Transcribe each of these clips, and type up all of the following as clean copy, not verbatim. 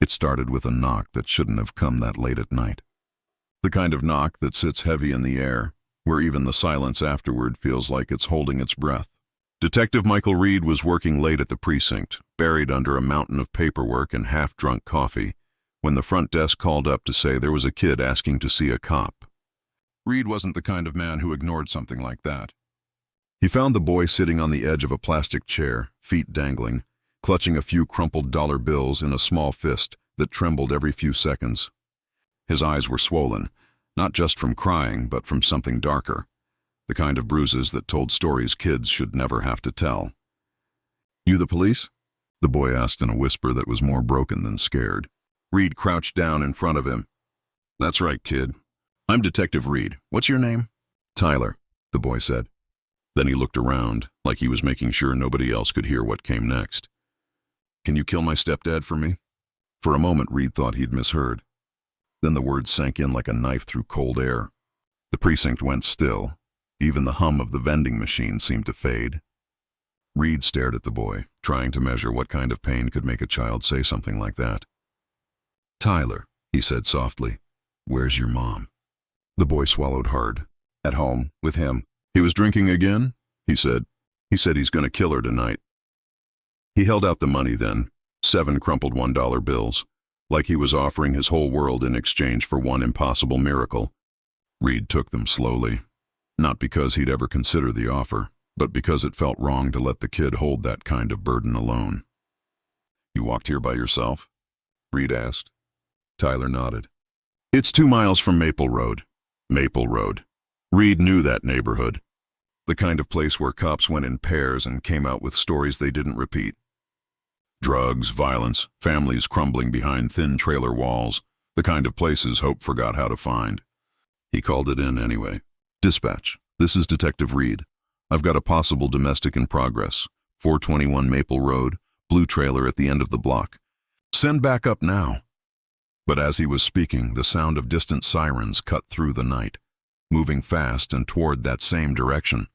It started with a knock that shouldn't have come that late at night. The kind of knock that sits heavy in the air, where even the silence afterward feels like it's holding its breath. Detective Michael Reed was working late at the precinct, buried under a mountain of paperwork and half-drunk coffee, when the front desk called up to say there was a kid asking to see a cop. Reed wasn't the kind of man who ignored something like that. He found the boy sitting on the edge of a plastic chair, feet dangling, clutching a few crumpled dollar bills in a small fist that trembled every few seconds. His eyes were swollen, not just from crying, but from something darker, the kind of bruises that told stories kids should never have to tell. "You the police?" the boy asked in a whisper that was more broken than scared. Reed crouched down in front of him. "That's right, kid. I'm Detective Reed. What's your name?" "Tyler," the boy said. Then he looked around, like he was making sure nobody else could hear what came next. "Can you kill my stepdad for me?" For a moment, Reed thought he'd misheard. Then the words sank in like a knife through cold air. The precinct went still. Even the hum of the vending machine seemed to fade. Reed stared at the boy, trying to measure what kind of pain could make a child say something like that. "Tyler," he said softly, "where's your mom?" The boy swallowed hard. "At home, with him." "He was drinking again?" he said. "He said he's going to kill her tonight." He held out the money then, 7 crumpled $1 bills, like he was offering his whole world in exchange for one impossible miracle. Reed took them slowly, not because he'd ever consider the offer, but because it felt wrong to let the kid hold that kind of burden alone. "You walked here by yourself?" Reed asked. Tyler nodded. "It's 2 miles from Maple Road." Maple Road. Reed knew that neighborhood. The kind of place where cops went in pairs and came out with stories they didn't repeat. Drugs, violence, families crumbling behind thin trailer walls, the kind of places Hope forgot how to find. He called it in anyway. "Dispatch, this is Detective Reed. I've got a possible domestic in progress. 421 Maple Road, blue trailer at the end of the block. Send back up now." But as he was speaking, the sound of distant sirens cut through the night, moving fast and toward that same direction.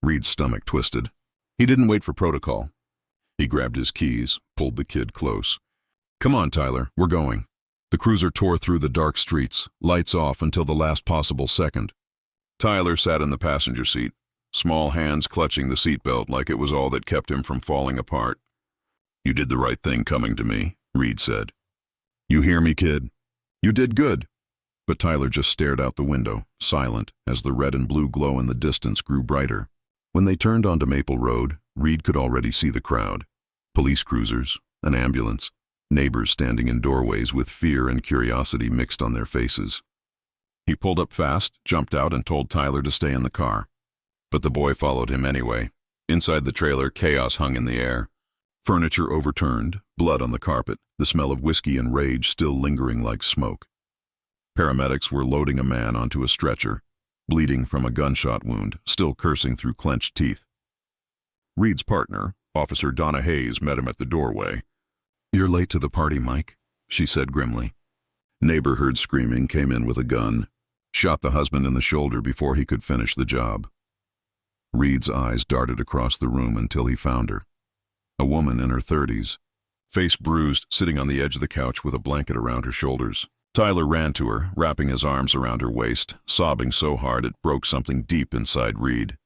Reed's stomach twisted. He didn't wait for protocol. He grabbed his keys, pulled the kid close. "Come on, Tyler, we're going." The cruiser tore through the dark streets, lights off until the last possible second. Tyler sat in the passenger seat, small hands clutching the seatbelt like it was all that kept him from falling apart. "You did the right thing coming to me," Reed said. "You hear me, kid? You did good." But Tyler just stared out the window, silent, as the red and blue glow in the distance grew brighter. When they turned onto Maple Road, Reed could already see the crowd. Police cruisers, an ambulance, neighbors standing in doorways with fear and curiosity mixed on their faces. He pulled up fast, jumped out, and told Tyler to stay in the car. But the boy followed him anyway. Inside the trailer, chaos hung in the air. Furniture overturned, blood on the carpet, the smell of whiskey and rage still lingering like smoke. Paramedics were loading a man onto a stretcher, bleeding from a gunshot wound, still cursing through clenched teeth. Reed's partner, Officer Donna Hayes, met him at the doorway. "You're late to the party, Mike," she said grimly. Neighbor heard screaming, came in with a gun, shot the husband in the shoulder before he could finish the job. Reed's eyes darted across the room until he found her. A woman in her 30s, face bruised, sitting on the edge of the couch with a blanket around her shoulders. Tyler ran to her, wrapping his arms around her waist, sobbing so hard it broke something deep inside Reed.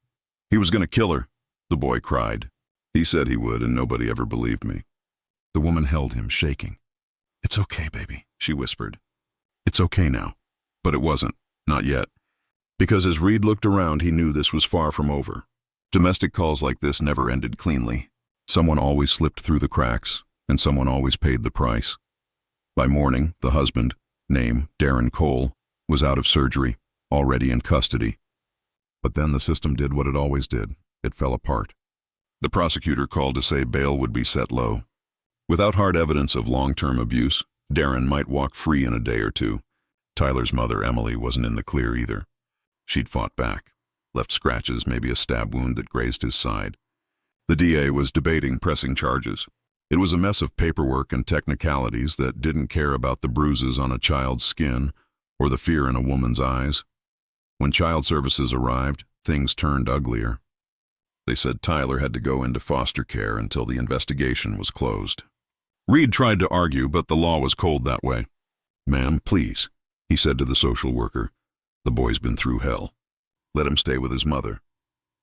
"He was going to kill her," the boy cried. "He said he would, and nobody ever believed me." The woman held him, shaking. "It's okay, baby," she whispered. "It's okay now." But it wasn't, not yet. Because as Reed looked around, he knew this was far from over. Domestic calls like this never ended cleanly. Someone always slipped through the cracks, and someone always paid the price. By morning, the husband, name Darren Cole, was out of surgery, already in custody. But then the system did what it always did. It fell apart. The prosecutor called to say bail would be set low. Without hard evidence of long-term abuse, Darren might walk free in a day or two. Tyler's mother, Emily, wasn't in the clear either. She'd fought back, left scratches, maybe a stab wound that grazed his side. The DA was debating pressing charges. It was a mess of paperwork and technicalities that didn't care about the bruises on a child's skin or the fear in a woman's eyes. When child services arrived, things turned uglier. They said Tyler had to go into foster care until the investigation was closed. Reed tried to argue, but the law was cold that way. "Ma'am, please," he said to the social worker. "The boy's been through hell. Let him stay with his mother."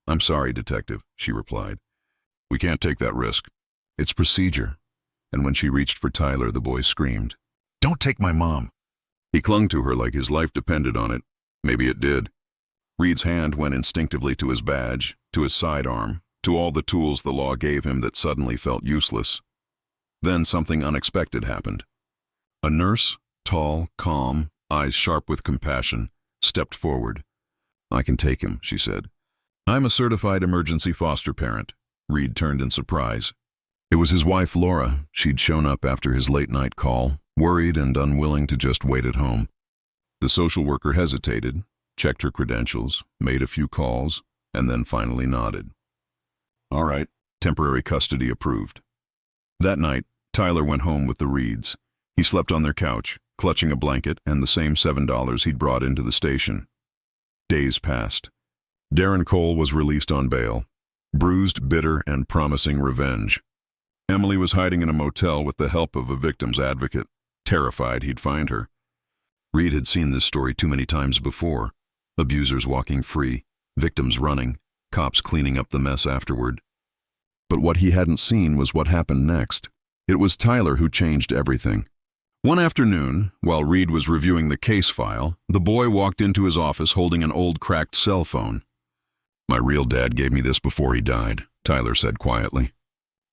"I'm sorry, detective," she replied. "We can't take that risk. It's procedure." And when she reached for Tyler, the boy screamed, "Don't take my mom." He clung to her like his life depended on it. Maybe it did. Reed's hand went instinctively to his badge, to his sidearm, to all the tools the law gave him that suddenly felt useless. Then something unexpected happened. A nurse, tall, calm, eyes sharp with compassion, stepped forward. "I can take him," she said. "I'm a certified emergency foster parent." Reed turned in surprise. It was his wife, Laura. She'd shown up after his late-night call, worried and unwilling to just wait at home. The social worker hesitated, checked her credentials, made a few calls, and then finally nodded. "All right, temporary custody approved." That night, Tyler went home with the Reeds. He slept on their couch, clutching a blanket and the same $7 he'd brought into the station. Days passed. Darren Cole was released on bail, bruised, bitter, and promising revenge. Emily was hiding in a motel with the help of a victim's advocate, terrified he'd find her. Reed had seen this story too many times before. Abusers walking free, victims running, cops cleaning up the mess afterward. But what he hadn't seen was what happened next. It was Tyler who changed everything. One afternoon, while Reed was reviewing the case file, the boy walked into his office holding an old cracked cell phone. "My real dad gave me this before he died," Tyler said quietly.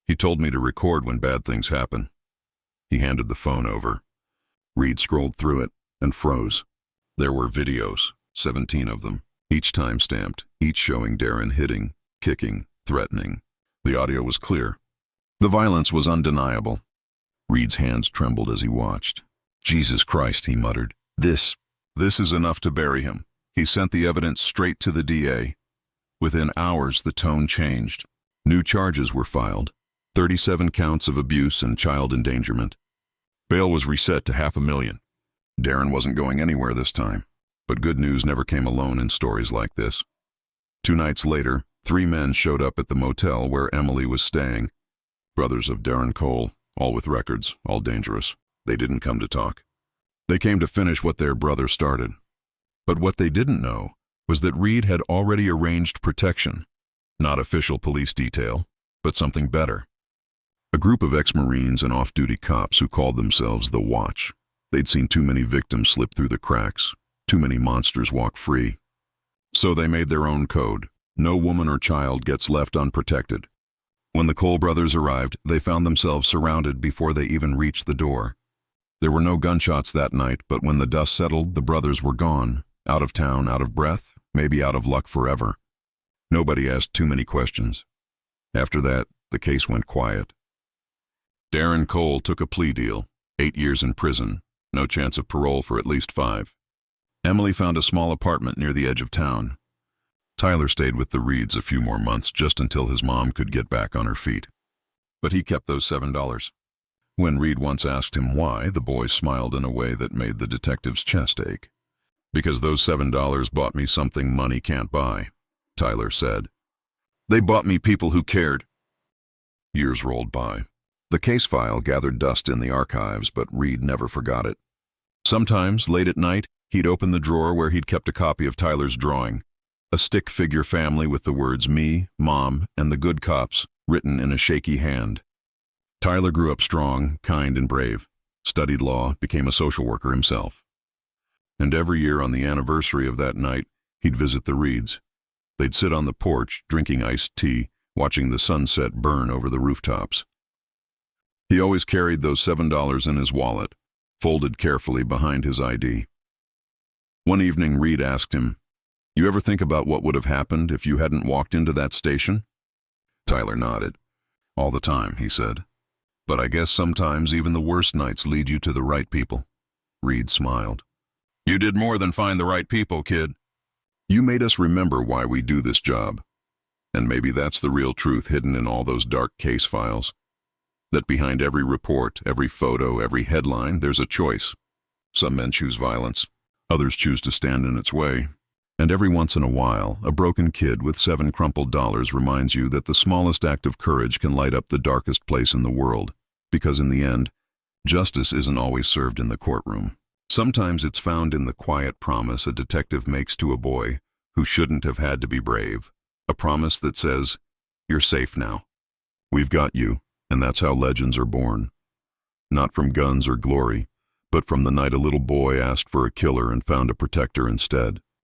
"He told me to record when bad things happen." He handed the phone over. Reed scrolled through it and froze. There were videos, 17 of them, each time-stamped, each showing Darren hitting, kicking, threatening. The audio was clear. The violence was undeniable. Reed's hands trembled as he watched. "Jesus Christ," he muttered. This is enough to bury him." He sent the evidence straight to the DA. Within hours, the tone changed. New charges were filed. 37 counts of abuse and child endangerment. Bail was reset to $500,000. Darren wasn't going anywhere this time. But good news never came alone in stories like this. 2 nights later, 3 men showed up at the motel where Emily was staying. Brothers of Darren Cole, all with records, all dangerous. They didn't come to talk. They came to finish what their brother started. But what they didn't know was that Reed had already arranged protection. Not official police detail, but something better. A group of ex-Marines and off-duty cops who called themselves the Watch. They'd seen too many victims slip through the cracks, too many monsters walk free. So they made their own code. No woman or child gets left unprotected. When the Cole brothers arrived, they found themselves surrounded before they even reached the door. There were no gunshots that night, but when the dust settled, the brothers were gone. Out of town, out of breath, maybe out of luck forever. Nobody asked too many questions. After that, the case went quiet. Darren Cole took a plea deal, 8 years in prison, no chance of parole for at least 5. Emily found a small apartment near the edge of town. Tyler stayed with the Reeds a few more months just until his mom could get back on her feet. But he kept those $7. When Reed once asked him why, the boy smiled in a way that made the detective's chest ache. "Because those $7 bought me something money can't buy," Tyler said. "They bought me people who cared." Years rolled by. The case file gathered dust in the archives, but Reed never forgot it. Sometimes, late at night, he'd open the drawer where he'd kept a copy of Tyler's drawing. A stick figure family with the words "me," "mom," and "the good cops" written in a shaky hand. Tyler grew up strong, kind, and brave, studied law, became a social worker himself. And every year on the anniversary of that night, he'd visit the Reeds. They'd sit on the porch, drinking iced tea, watching the sunset burn over the rooftops. He always carried those $7 in his wallet, folded carefully behind his ID. One evening, Reed asked him, "You ever think about what would have happened if you hadn't walked into that station?" Tyler nodded. "All the time," he said. "But I guess sometimes even the worst nights lead you to the right people." Reed smiled. "You did more than find the right people, kid. You made us remember why we do this job. And maybe that's the real truth hidden in all those dark case files. That behind every report, every photo, every headline, there's a choice. Some men choose violence. Others choose to stand in its way. And every once in a while, a broken kid with 7 crumpled dollars reminds you that the smallest act of courage can light up the darkest place in the world. because in the end, justice isn't always served in the courtroom. Sometimes it's found in the quiet promise a detective makes to a boy who shouldn't have had to be brave, a promise that says, "You're safe now. We've got you," and that's how legends are born. Not from guns or glory, but from the night a little boy asked for a killer and found a protector instead.